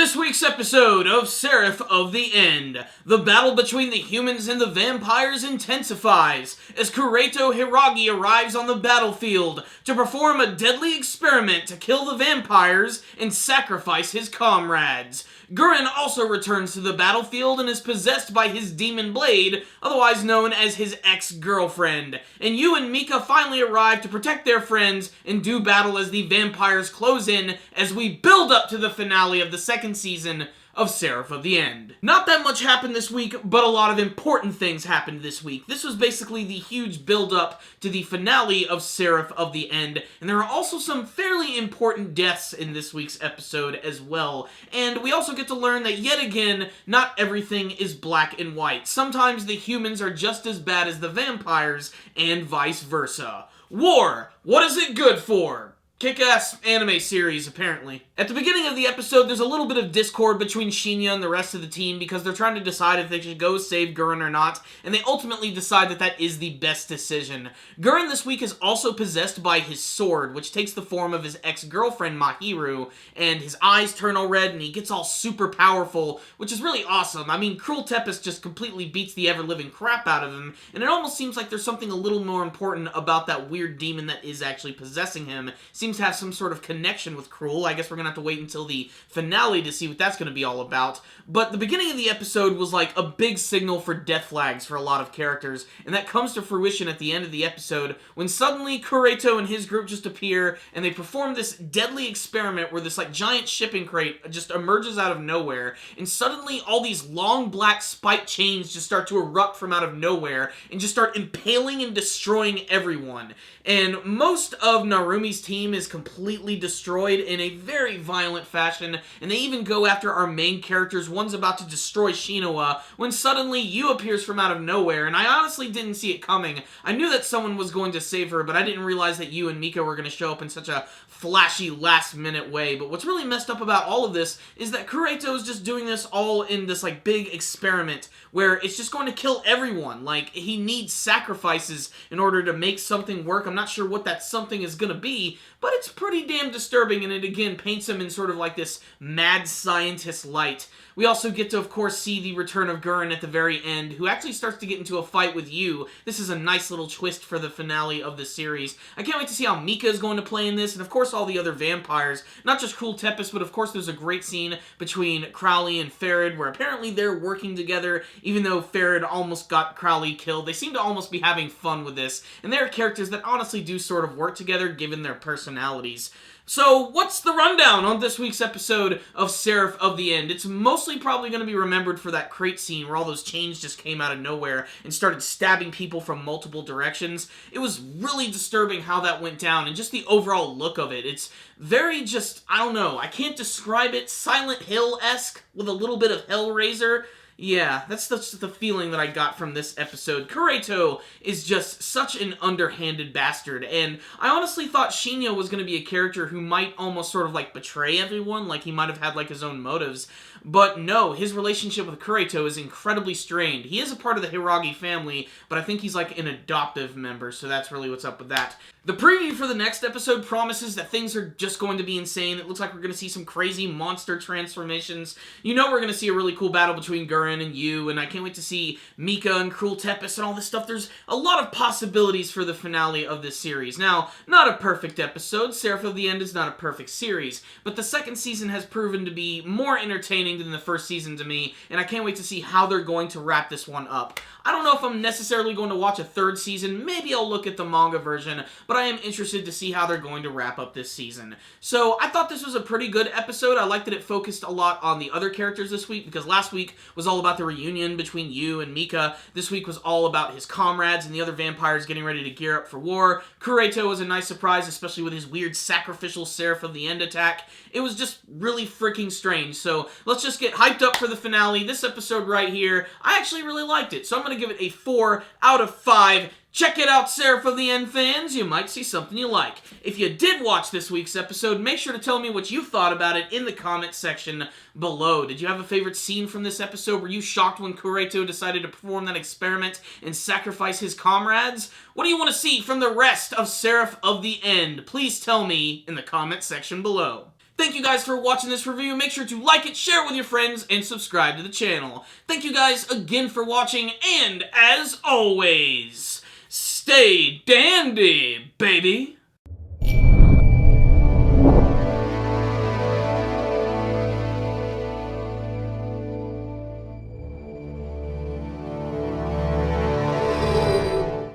this week's episode of Seraph of the End, the battle between the humans and the vampires intensifies as Kureto Hiragi arrives on the battlefield to perform a deadly experiment to kill the vampires and sacrifice his comrades. Gurren also returns to the battlefield and is possessed by his demon blade, otherwise known as his ex-girlfriend. And Yu and Mika finally arrive to protect their friends and do battle as the vampires close in as we build up to the finale of the second season of Seraph of the End. Not that much happened this week, but a lot of important things happened this week. This was basically the huge build-up to the finale of Seraph of the End, and there are also some fairly important deaths in this week's episode as well. And we also get to learn that, yet again, not everything is black and white. Sometimes the humans are just as bad as the vampires, and vice versa. War! What is it good for? Kick-ass anime series, apparently. At the beginning of the episode, there's a little bit of discord between Shinya and the rest of the team because they're trying to decide if they should go save Gurren or not, and they ultimately decide that that is the best decision. Gurren this week is also possessed by his sword, which takes the form of his ex-girlfriend Mahiru, and his eyes turn all red and he gets all super powerful, which is really awesome. I mean, Cruel Tempest just completely beats the ever-living crap out of him, and it almost seems like there's something a little more important about that weird demon that is actually possessing him. Seems to have some sort of connection with Cruel. I guess we're gonna have to wait until the finale to see what that's gonna be all about. But the beginning of the episode was like a big signal for death flags for a lot of characters, and that comes to fruition at the end of the episode when suddenly Kureto and his group just appear and they perform this deadly experiment where this like giant shipping crate just emerges out of nowhere, and suddenly all these long black spiked chains just start to erupt from out of nowhere and just start impaling and destroying everyone. And most of Narumi's team is completely destroyed in a very violent fashion, and they even go after our main characters. One's about to destroy Shinoa, when suddenly Yu appears from out of nowhere, and I honestly didn't see it coming. I knew that someone was going to save her, but I didn't realize that Yu and Mika were going to show up in such a flashy, last-minute way. But what's really messed up about all of this is that Kureto is just doing this all in this, like, big experiment where it's just going to kill everyone. Like, he needs sacrifices in order to make something work. I'm not sure what that something is going to be, but it's pretty damn disturbing, and it again paints him in sort of like this mad scientist light. We also get to, of course, see the return of Gurren at the very end, who actually starts to get into a fight with Yu. This is a nice little twist for the finale of the series. I can't wait to see how Mika is going to play in this, and of course all the other vampires. Not just Cruel Tempest, but of course there's a great scene between Crowley and Farid, where apparently they're working together, even though Farid almost got Crowley killed. They seem to almost be having fun with this, and they're characters that honestly do sort of work together, given their personalities. So, what's the rundown on this week's episode of Seraph of the End? It's mostly probably going to be remembered for that crate scene where all those chains just came out of nowhere and started stabbing people from multiple directions. It was really disturbing how that went down, and just the overall look of it. It's very just, I don't know, I can't describe it, Silent Hill-esque with a little bit of Hellraiser. Yeah, that's the feeling that I got from this episode. Kureto is just such an underhanded bastard, and I honestly thought Shinya was going to be a character who might almost sort of like betray everyone, like he might have had like his own motives. But no, his relationship with Kureto is incredibly strained. He is a part of the Hiragi family, but I think he's like an adoptive member, so that's really what's up with that. The preview for the next episode promises that things are just going to be insane. It looks like we're going to see some crazy monster transformations. You know we're going to see a really cool battle between Gurren and Yu, and I can't wait to see Mika and Cruel Tempest and all this stuff. There's a lot of possibilities for the finale of this series. Now, not a perfect episode. Seraph of the End is not a perfect series, but the second season has proven to be more entertaining than the first season to me, and I can't wait to see how they're going to wrap this one up. I don't know if I'm necessarily going to watch a third season. Maybe I'll look at the manga version, but I am interested to see how they're going to wrap up this season. So I thought this was a pretty good episode. I liked that it focused a lot on the other characters this week, because last week was all about the reunion between Yu and Mika. This week was all about his comrades and the other vampires getting ready to gear up for war. Kureto was a nice surprise, especially with his weird sacrificial Seraph of the End attack. It was just really freaking strange. So let's just get hyped up for the finale. This episode right here, I actually really liked it. So I'm going to give it a 4 out of 5. Check it out, Seraph of the End fans. You might see something you like. If you did watch this week's episode, make sure to tell me what you thought about it in the comment section below. Did you have a favorite scene from this episode? Were you shocked when Kureto decided to perform that experiment and sacrifice his comrades? What do you want to see from the rest of Seraph of the End? Please tell me in the comment section below. Thank you guys for watching this review. Make sure to like it, share it with your friends, and subscribe to the channel. Thank you guys again for watching, and as always, stay dandy, baby!